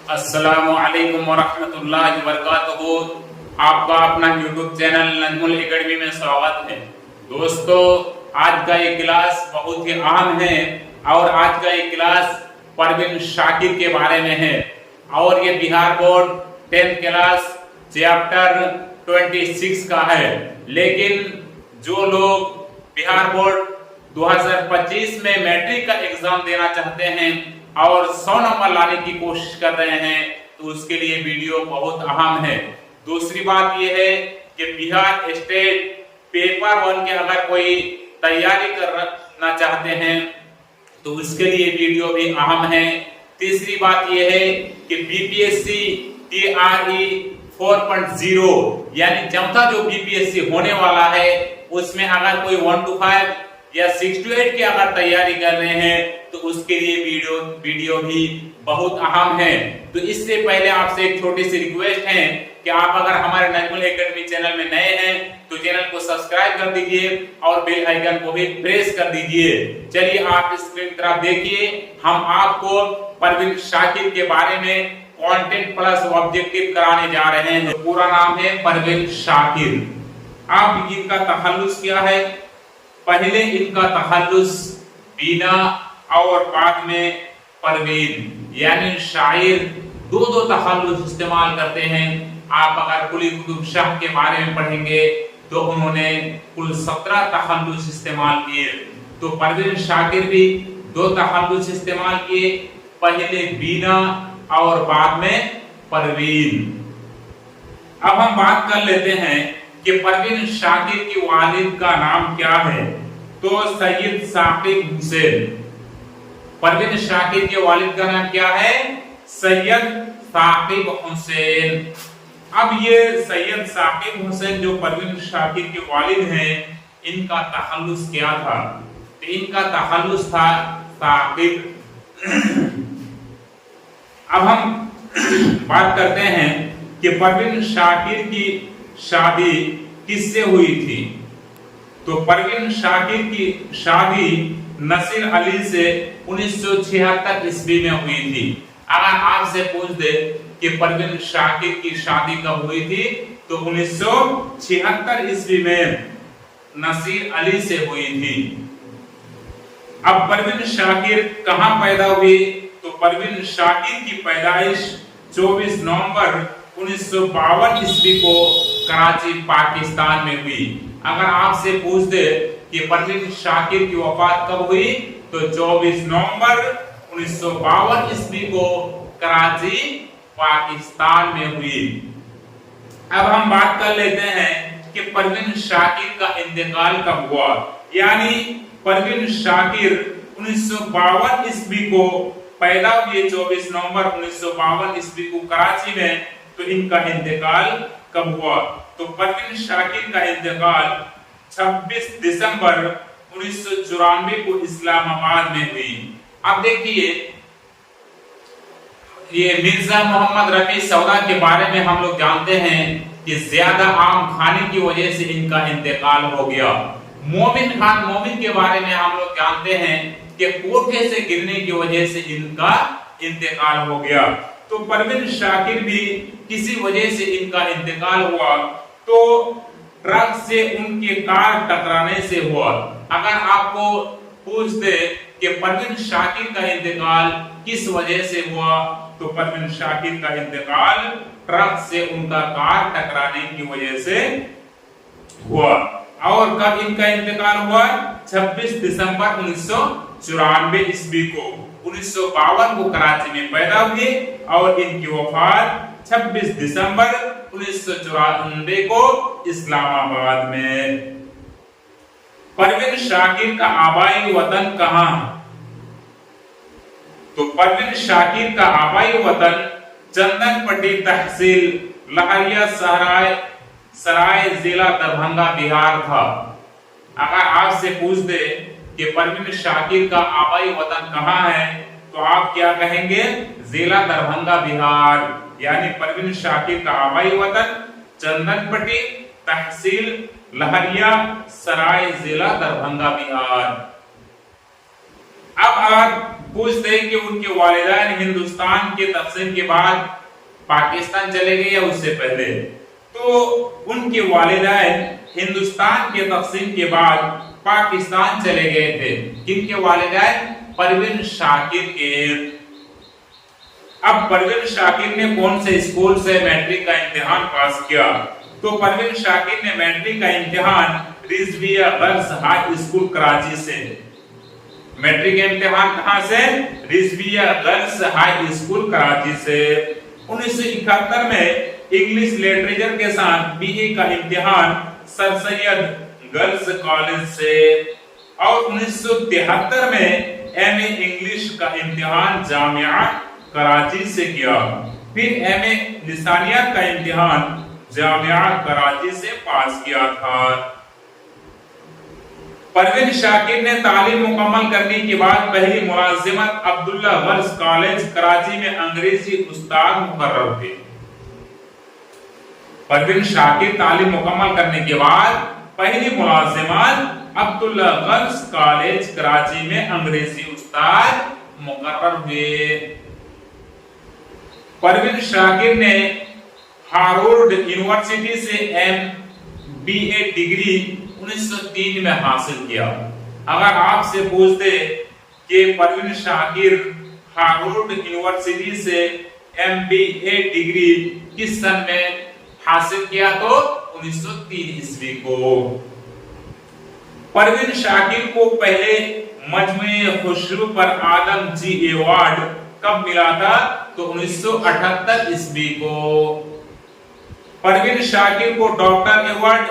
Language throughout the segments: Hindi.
अस्सलामु अलैकुम वरहमतुल्लाहि वबरकातुहू। आपका अपना यूट्यूब चैनल नजमुल एकेडमी में स्वागत है। दोस्तों, आज का ये क्लास बहुत ही अहम है और आज का ये क्लास परवीन शाकिर के बारे में है और ये Bihar board 10th class chapter 26 का है। लेकिन जो लोग बिहार बोर्ड 2025 में मैट्रिक का एग्जाम देना चाहते हैं और 100 नंबर लाने की कोशिश कर रहे हैं तो उसके लिए वीडियो बहुत अहम है। दूसरी बात यह है कि बिहार स्टेट पेपर 1 के अगर कोई तैयारी करना चाहते हैं तो उसके लिए वीडियो भी अहम है। तीसरी बात यह है कि बीपीएससी टीआरई 4.0 यानी चौथा जो बीपीएससी होने वाला है उसमें अगर कोई 1 to 5 या 6 to 8 की अगर तैयारी कर रहे हैं तो उसके लिए वीडियो भी बहुत अहम है। तो इससे पहले आपसे एक छोटी सी रिक्वेस्ट है कि आप अगर हमारे नजमुल एकेडमी चैनल में नए हैं तो चैनल को सब्सक्राइब कर दीजिए और बेल आइकन को भी प्रेस कर दीजिए। चलिए आप स्क्रीन की तरफ देखिए, हम आपको परवीन शाकिर के बारे में कंटेंट प्लस ऑब्जेक्टिव कराने जा रहे हैं। तो पूरा नाम है परवीन शाकिर। अब इनका तखल्लुस क्या है? पहले इनका तखल्लुस बीना और बाद में परवीन यानी शायर दो तखल्लुस इस्तेमाल करते हैं। आप अगर कुली कुतुब शाह के बारे में पढ़ेंगे तो उन्होंने कुल 17 तखल्लुस इस्तेमाल किए। तो परवीन शाकिर भी 2 तखल्लुस इस्तेमाल किए, पहले बीना और बाद में परवीन। अब हम बात कर लेते हैं कि परवीन शाकिर की वालिद का नाम क्या है। तो सैयद साकिब हुसैन। परवीन शाकिर के वालिद का नाम क्या है? सैयद साकिब हुसैन। अब ये सैयद साकिब हुसैन जो परवीन शाकिर के वालिद हैं, इनका तखल्लुस क्या था? तो इनका तखल्लुस था साकिब। अब हम बात करते हैं कि परवीन शाकिर की शादी किससे हुई थी। तो परवीन शाकिर की शादी नसीर अली से 1976 ईस्वी में हुई थी। अगर आपसे पूछ दे कि परवीन शाकिर की शादी कब हुई थी तो 1976 ईस्वी में नसीर अली से हुई थी। अब परवीन शाकिर कहां पैदा हुई? तो परवीन शाकिर की पैदाइश 24 नवंबर 1952 ईस्वी को कराची पाकिस्तान में हुई। अगर आपसे पूछ दे कि परवीन शाकिर की वफात कब हुई तो 24 नवंबर 1952 ईस्वी को कराची पाकिस्तान में हुई। अब हम बात कर लेते हैं कि परवीन शाकिर का इंतकाल कब हुआ। यानी परवीन शाकिर 1952 ईस्वी को पैदा हुए 24 नवंबर 1952 ईस्वी को कराची में। तो इनका इंतकाल कब हुआ? तो परवीन शाकिर का इंतकाल 26 दिसंबर 1994 को इस्लामाबाद में हुई। अब देखिए, ये मिर्जा मोहम्मद रफी सौदा के बारे में हम लोग जानते हैं कि ज्यादा आम खाने की वजह से इनका इंतकाल हो गया। मोमिन खान मोमिन के बारे में हम लोग जानते हैं कि कोठे से गिरने की वजह से इनका इंतकाल हो गया। तो परवीन शाकिर भी किसी वजह से इनका इंतकाल हुआ तो ट्रक से उनके कार टकराने से हुआ। अगर आपको पूछ दे कि परवीन शाकिर का इंतकाल किस वजह से हुआ तो परवीन शाकिर का इंतकाल ट्रक से उनका कार टकराने की वजह से हुआ। और कब इनका इंतकाल हुआ? 26 दिसंबर 1994 ईस्वी को। 1952 को कराची में पैदा हुए और इनकी वफात 26 दिसंबर 1994 को इस्लामाबाद में। परवीन शाकिर का आबाई वतन कहां? तो परवीन शाकिर का आबाई वतन चंदनपट्टी तहसील लहरिया सराय जिला दरभंगा बिहार था। अगर आपसे पूछ दे कि परवीन शाकिर का आबाई वतन कहां है तो आप क्या कहेंगे? जिला दरभंगा बिहार। यानी परवीन शाकिर का आबाई वतन चंदनपट्टी तहसील लहरिया सराय जिला दरभंगा बिहार। अब पूछते हैं कि उनके वालिदैन हिंदुस्तान के तकसीम के बाद पाकिस्तान चले गए या उससे पहले। तो उनके वालिदैन हिंदुस्तान के तकसीम के बाद पाकिस्तान चले गए थे। किनके वालिदैन? परवीन शाकिर के। अब परवीन शाकिर ने कौन से स्कूल से मैट्रिक का इम्तिहान पास किया? तो परवीन शाकिर ने मैट्रिक का इम्तिहान Rizvia girls high school Karachi से। मैट्रिक का इम्तिहान कहां से? Rizvia girls high school Karachi से। 1971 में इंग्लिश लिटरेचर के साथ बीए का इम्तिहान सर सैयद गर्ल्स कॉलेज से, और 1973 में एमए इंग्लिश का इम्तिहान जामिया कराची से किया। फिर एमए लिसानियात का इम्तिहान जामिया कराची से पास किया था। परवीन शाकिर ने तालीम मुकम्मल करने के बाद पहली मुलाजिमत अब्दुल्ला गर्ल्स कॉलेज कराची में अंग्रेजी उस्ताद मुकर्रर थे। परवीन शाकिर तालीम मुकम्मल करने के बाद पहली मुलाजिमत अब्दुल्ला गर्ल्स कॉलेज कराची में अंग्रेजी उस्ताद मुकर्रर हुए। परवीन शाकिर ने हार्वर्ड यूनिवर्सिटी से MBA डिग्री 1903 में हासिल किया। अगर आपसे पूछते कि परवीन शाकिर हार्वर्ड यूनिवर्सिटी से MBA डिग्री किस सन में हासिल किया, तो 1903 ईस्वी को। परवीन शाकिर को पहले मजमे खुशरू पर आदम जी अवार्ड कब मिला था? तो 1978 ईस्वी को। परवीन शाकिर को डॉक्टर अवार्ड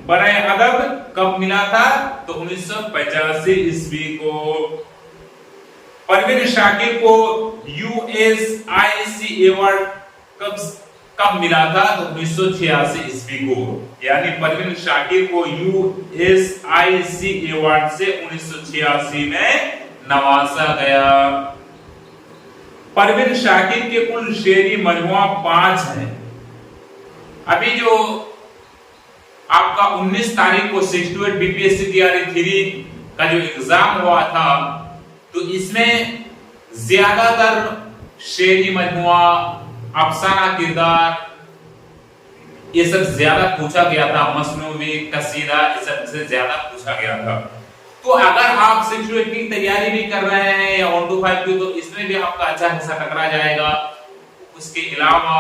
बरे अदब कब मिला था? तो 1985 ईस्वी को। परवीन शाकिर को USIC अवार्ड कब मिला था? तो 1986 ईस्वी को। यानी परवीन शाकिर को USIC अवार्ड से 1986 में नवाजा गया। परवीन शाकिर के कुल शेरी मजमुआ 5 हैं। अभी जो आपका 19 तारीख को 68 BPSC तैयारी 3 का जो एग्जाम हुआ था, तो इसमें ज्यादातर शेरी मजमुआ, अफसाना किरदार, ये सब ज्यादा पूछा गया था। मसनूवी, कसीदा, ये सब से ज्यादा पूछा गया था। तो अगर आप 68 की तैयारी भी कर रहे हैं या 125 की, तो इसमें भी आपका अच्छा हिस्सा टकरा जाएगा। उसके अलावा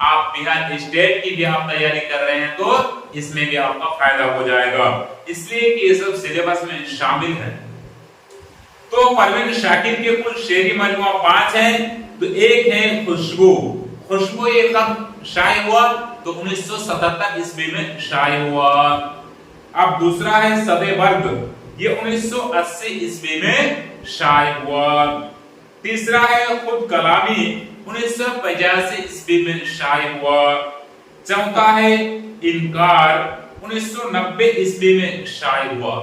आप बिहार स्टेट की भी आप तैयारी कर रहे हैं, तो इसमें भी आपका फायदा हो जाएगा, इसलिए कि ये सब सिलेबस में शामिल है। तो परवीन शाकिर के कुल शेरी मजमुआ 5 हैं। तो एक है खुशबू। खुशबू ये कब शाये हुआ? तो 1977 ईस्वी में शाये हुआ। अब दूसरा है सदे बर्द, ये 1980 ईस्वी में शाये हुआ। तीसरा है खुद कलामी, 1985 ईस्वी में शाये हुआ। चौथा है इनकार, 1990 ईस्वी में शाये हुआ।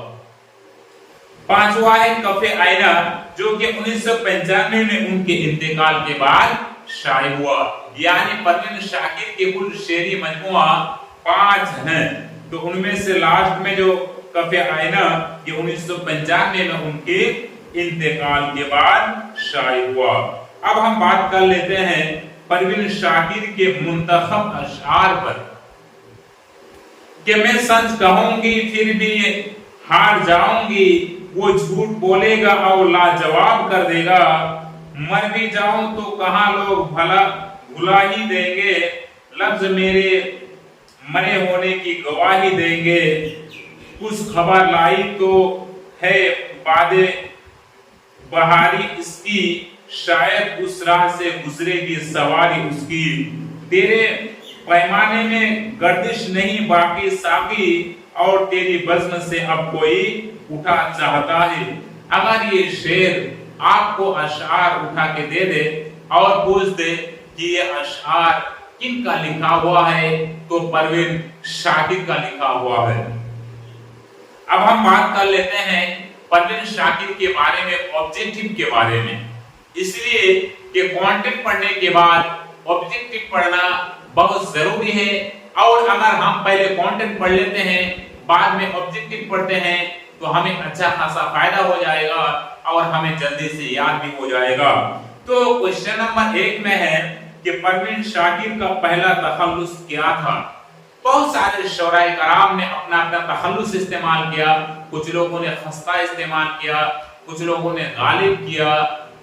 पांचवा है कफे आईना, जो कि 1995 में उनके इंतकाल के बाद शाये हुआ। यानी परवीन शाकिर के कुल शेरी मजमुआ 5 हैं। तो उनमें से लास्ट में जो कफे आईना, ये 1995 में उनके इंतकाल के बाद शाये हुआ। अब हम बात कर लेते हैं परवीन शाकिर के मुंतखब अशआर पर, कि मैं सच कहूंगी फिर भी हार जाऊंगी, वो झूठ बोलेगा और लाजवाब कर देगा। मर भी जाऊं तो कहां लोग भला भुला ही देंगे, लफ्ज मेरे मरे होने की गवाही देंगे। कुछ खबर लाई तो है बादे बहारी इसकी, शायद उस राह से गुजरेगी सवारी उसकी। तेरे पैमाने में गर्दिश नहीं बाकी साकी, और तेरी बज़्म से अब कोई उठा चाहता है। अगर ये शेर आपको अशआर उठा के दे दे और पूछ दे कि ये अशआर किनका लिखा हुआ है, तो परवीन शाकिर का लिखा हुआ है। अब हम बात कर लेते हैं परवीन शाकिर के बारे में, ऑब्जेक्टिव के बारे में। इसलिए कि कंटेंट पढ़ने के बाद ऑब्जेक्टिव पढ़ना बहुत जरूरी है। और अगर हम पहले कंटेंट पढ़ लेते हैं, बाद में ऑब्जेक्टिव पढ़ते हैं, तो हमें अच्छा खासा फायदा हो जाएगा। और हमें जल्दी से याद भी हो जाएगा। तो क्वेश्चन नंबर 1 में है कि परवीन शाकिर का पहला तखल्लुस क्या था। बहुत सारे शौराए कराम ने अपना अपना तखल्लुस इस्तेमाल किया। कुछ लोगों ने खस्ता इस्तेमाल किया, कुछ लोगों ने गालिब किया,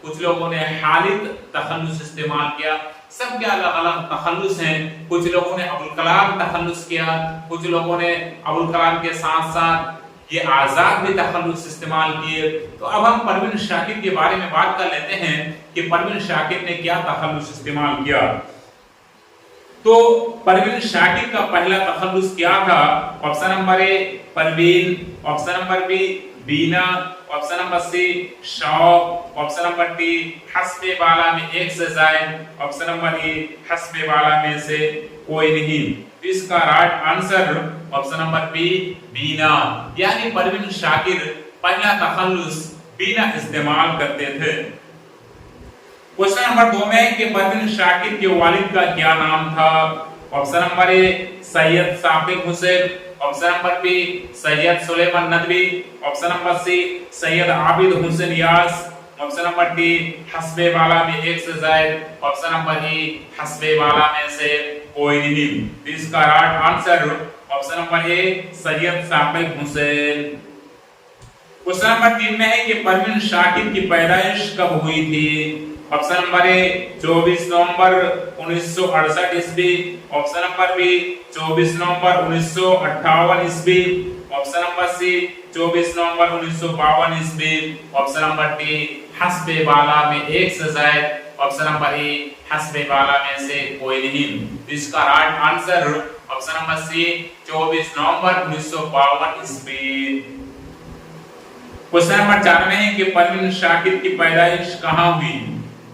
कुछ लोगों ने हालिद तखल्लुस इस्तेमाल किया। सबके अलग अलग तखल्लुस हैं। कुछ लोगों ने अबुल कलाम तखल्लुस किया, कुछ लोगों ने अबुल कलाम के साथ साथ ये आजाद भी तखल्लुस इस्तेमाल किए। तो अब हम परवीन शाकिर के बारे में बात कर लेते हैं कि परवीन शाकिर ने क्या तखल्लुस इस्तेमाल किया। तो परवीन शाकिर का पहला तखल्लुस क्या था। Option number A Parveen, option number B Bina, option number C Shauq, option number D हस्बे वाला में एक से जायद, ऑप्शन नंबर ई हस्बे वाला में से कोई नहीं। इसका right answer option number B बीना, यानी परवीन शाकिर पहला तखल्लुस बीना इस्तेमाल करते थे। क्वेश्चन नंबर 2 में कि परवीन शाकिर के वालिद का क्या नाम था। Option number A Syed Saqib Hussain, option number B Syed Sulaiman Nadvi, option number C Syed Abid Hussain यास, ऑप्शन नंबर डी हस्बे वाला में एक से जायद, ऑप्शन नंबर ई हस्बे वाला में से कोई नहीं। इसका right answer option number A Syed Saqib Hussain. Question number 3 में है कि परवीन शाकिर की पैदाइश कब हुई थी। ऑप्शन नंबर ए 24 नवंबर 1968 ईस्वी, ऑप्शन नंबर बी 24 नवंबर 1958 ईस्वी, ऑप्शन नंबर सी 24 नवंबर 1952 ईस्वी, ऑप्शन नंबर डी हस्बे वाला में एक से जायद, ऑप्शन नंबर ई हस्बे वाला में से कोई नहीं। इसका right answer option number C 24 नवंबर 1952 ईस्वी। क्वेश्चन नंबर 4 में है कि परवीन शाकिर की पैदाइश कहां हुई।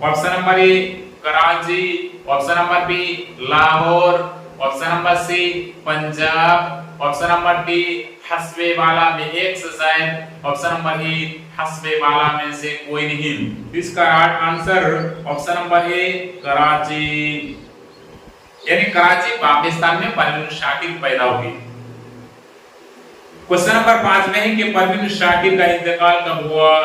Option number A Karachi, option number B Lahore, option number C Punjab, option number D हस्बे वाला में एक से जायद, ऑप्शन नंबर ई हस्बे वाला में से कोई नहीं। इसका right answer option number A Karachi, यानी कराची पाकिस्तान में परवीन शाकिर पैदा हुई। क्वेश्चन नंबर 5 में है कि परवीन शाकिर का इंतकाल कब हुआ।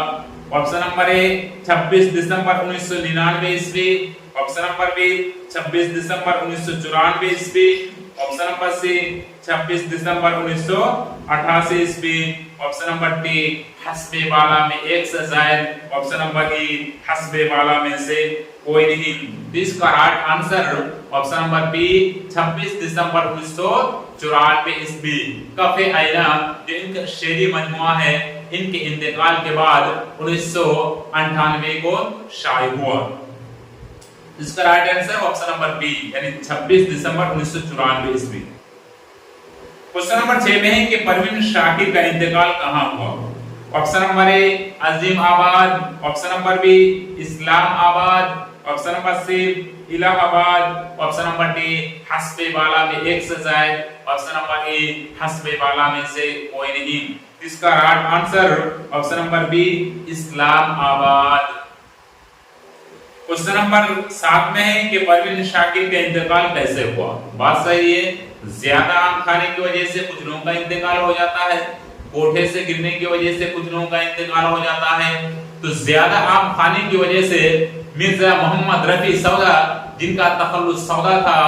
ऑप्शन नंबर ए 26 दिसंबर 1999 ईस्वी, ऑप्शन नंबर बी 26 दिसंबर 1994 ईस्वी, ऑप्शन नंबर सी 26 दिसंबर 1988 ईस्वी, ऑप्शन नंबर डी हस्बे वाला में एक से जायद, ऑप्शन नंबर ई हस्बे वाला में से कोई नहीं। इसका right answer option number B 26 दिसंबर 1994 ईस्वी। कफे आईना जो इनका शेरी मजमुआ है, इनके इंतकाल के बाद 1998 को शाये हुआ। इसका right answer option number B, यानी 26 दिसंबर 1994 ईस्वी। क्वेश्चन नंबर 6 में है कि परवीन शाकिर का इंतकाल कहां हुआ। ऑप्शन नंबर ए अजीम आबाद, option number B Islamabad, option number C Allahabad, option number D हस्बे वाला में एक से जायद, ऑप्शन नंबर ए हस्बे वाला में से कोई नहीं। इसका right answer option number B Islamabad. Question number 7 में है कि परवीन शाकिर का इंतकाल कैसे हुआ। बात सही है, ज्यादा आम खाने की वजह से कुछ लोगों का इंतकाल हो जाता है, कोठे से गिरने की वजह से कुछ लोगों का इंतकाल हो जाता है। तो ज्यादा आम खाने की वजह से मिर्जा मोहम्मद रफी सौदा, जिनका तखल्लुस सौदा था,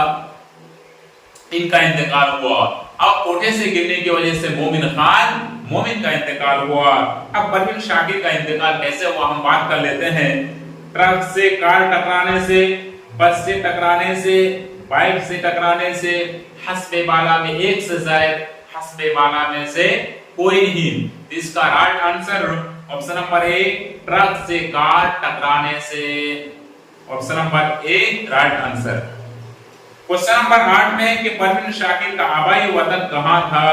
इनका इंतकाल हुआ। अब कोठे से गिरने की वजह से मोमिन खान मोमिन का इंतकाल हुआ। अब परवीन शाकिर का इंतकाल कैसे हुआ हम बात कर लेते हैं। ट्रक से कार टकराने से, बस से टकराने से, बाइक से टकराने से, हस्बे वाला में एक से जायद, हस्बे वाला में से कोई नहीं। इसका राइट आंसर ऑप्शन नंबर ए ट्रक से कार टकराने से, ऑप्शन नंबर ए राइट आंसर। क्वेश्चन नंबर 8 में है कि परवीन शाकिर का आबाई वतन कहां था।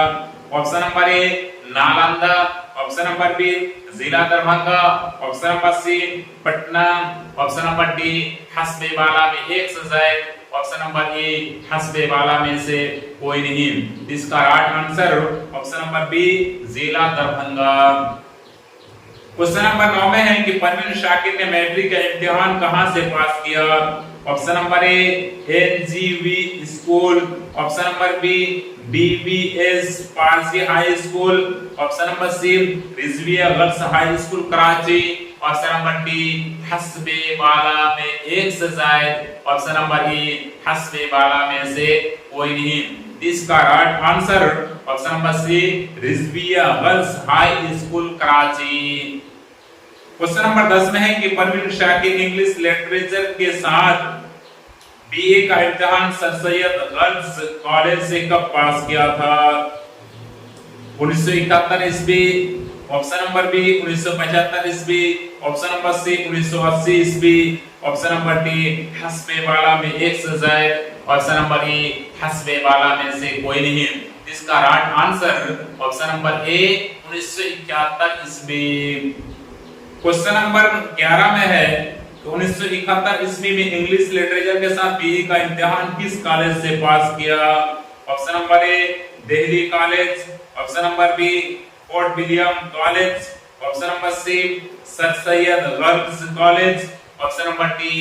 Option number A Nalanda, option number B जिला Darbhanga, option number C Patna, option number D हस्बे वाला में एक से जायद, ऑप्शन नंबर ए हस्बे वाला में से कोई नहीं। इसका right answer option number B जिला दरभंगा। क्वेश्चन नंबर 9 में है कि परवीन शाकिर ने मैट्रिक का इम्तिहान कहां से पास किया। Option number A NGV school, option number B BBS Parsi high school, option number C Rizvia girls high school Karachi, option number D हस्बे वाला में एक से जायद, ऑप्शन नंबर ई हस्बे वाला में से कोई नहीं। इसका right answer option number C Rizvia girls high school Karachi. Question number 10 में है कि परवीन शाकिर इंग्लिश लिटरेचर के साथ बीए का इम्तिहान सर सैयद गर्ल्स कॉलेज से कब पास किया था? 1971 ईस्वी, ऑप्शन नंबर बी 1975 ईस्वी, ऑप्शन नंबर सी 1980 ईस्वी, ऑप्शन नंबर डी हस्बे वाला में एक से जायद, ऑप्शन नंबर ई हस्बे वाला में से कोई नहीं। इसका राइट आंसर ऑप्शन नंबर ए 1971 ईस्वी। क्वेश्चन नंबर 11 में है 1971 ईस्वी में इंग्लिश लिटरेचर के साथ बीई का इम्तिहान किस कॉलेज से पास किया? Option number A Delhi college, option number B Fort William college, option number C sir Syed girls college, option number D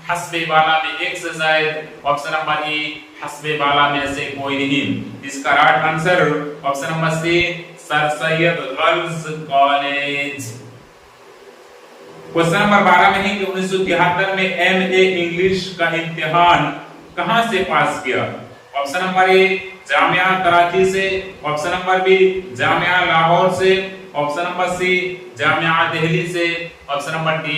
हस्बे वाला में एक से जायद, ऑप्शन नंबर ई हस्बे वाला में से कोई नहीं। इसका right answer option number C sir Syed girls college. Question number 12 में है कि 1973 में एमए इंग्लिश का इम्तिहान कहां से पास किया? Option number A Jamia Karachi से, option number B Jamia Lahore से, option number C Jamia Delhi से, ऑप्शन नंबर डी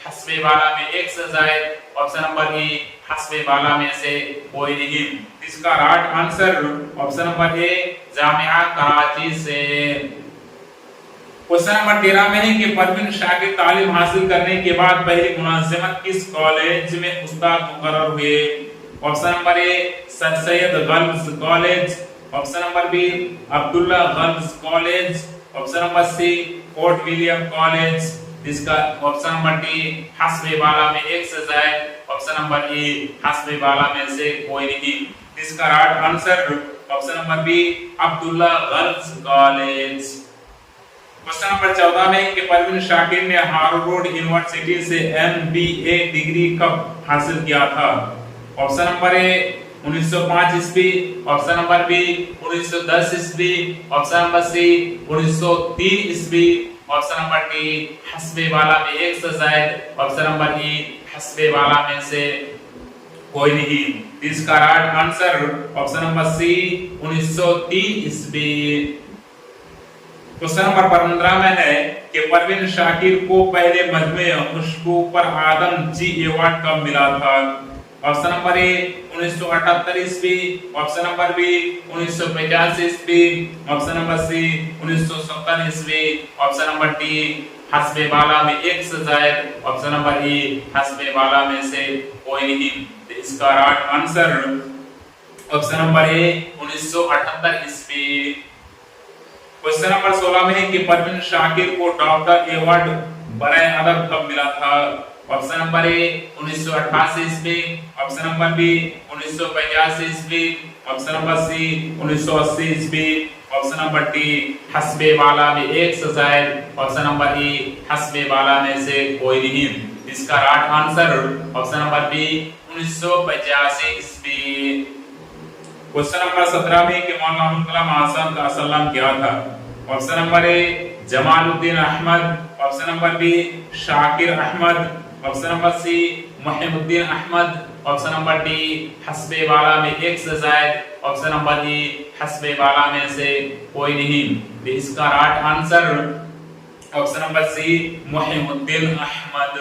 हस्बे वाला में एक से जायद, ऑप्शन नंबर ई हस्बे वाला में से कोई नहीं। इसका right answer option number A Jamia Karachi से। क्वेश्चन नंबर 13 में है कि परवीन शाकिर तालीम हासिल करने के बाद पहली मुलाजिमत किस कॉलेज में उस्ताद मुकर्रर हुए? Option number A sir Syed girls college, option number B Abdullah girls college, option number C Fort William college, इसका ऑप्शन नंबर डी हस्बे वाला में एक से जायद, ऑप्शन नंबर ई हस्बे वाला में से कोई नहीं। इसका right answer option number B Abdullah girls college. Question number 14 में कि परवीन शाकिर ने हार्वर्ड यूनिवर्सिटी से एमबीए डिग्री कब हासिल किया था? ऑप्शन नंबर ए 1905 ईस्वी, ऑप्शन नंबर बी 1910 ईस्वी, ऑप्शन नंबर सी 1903 ईस्वी, ऑप्शन नंबर डी हस्बे वाला में एक से जायद, ऑप्शन नंबर ई हस्बे वाला में से कोई नहीं। इसका right answer option number C 1903 ईस्वी। क्वेश्चन नंबर 15 में है कि परवीन शाकिर को पहले मजमे खुशबू पर आदम जी अवार्ड कब मिला था? ऑप्शन नंबर ए 1978 ईस्वी, ऑप्शन नंबर बी 1950 ईस्वी, ऑप्शन नंबर सी 1970 ईस्वी, ऑप्शन नंबर डी हस्बे वाला में एक से जायद, ऑप्शन नंबर ई हस्बे वाला में से कोई नहीं। इसका राइट आंसर ऑप्शन नंबर ए 1978 ईस्वी। क्वेश्चन नंबर 16 में है कि परवीन शाकिर को डॉक्टर अवार्ड बराए अदब कब मिला था? ऑप्शन नंबर ए 1988 ईस्वी, ऑप्शन नंबर बी 1985 ईस्वी, ऑप्शन नंबर सी 1980 ईस्वी, ऑप्शन नंबर डी हस्बे वाला में एक से जायद, ऑप्शन नंबर ई हस्बे वाला में से कोई नहीं। इसका right answer option number B 1985 ईस्वी। क्वेश्चन नंबर 17 में कि मौलाना अबुल कलाम आज़म का असल नाम क्या था? Option number A Jamaluddin Ahmed, option number B Shakir Ahmed, option number C Muhimuddin Ahmed, option number D हस्बे वाला में एक से जायद, ऑप्शन नंबर ई हस्बे वाला में से कोई नहीं। इसका right answer option number C Muhimuddin Ahmad.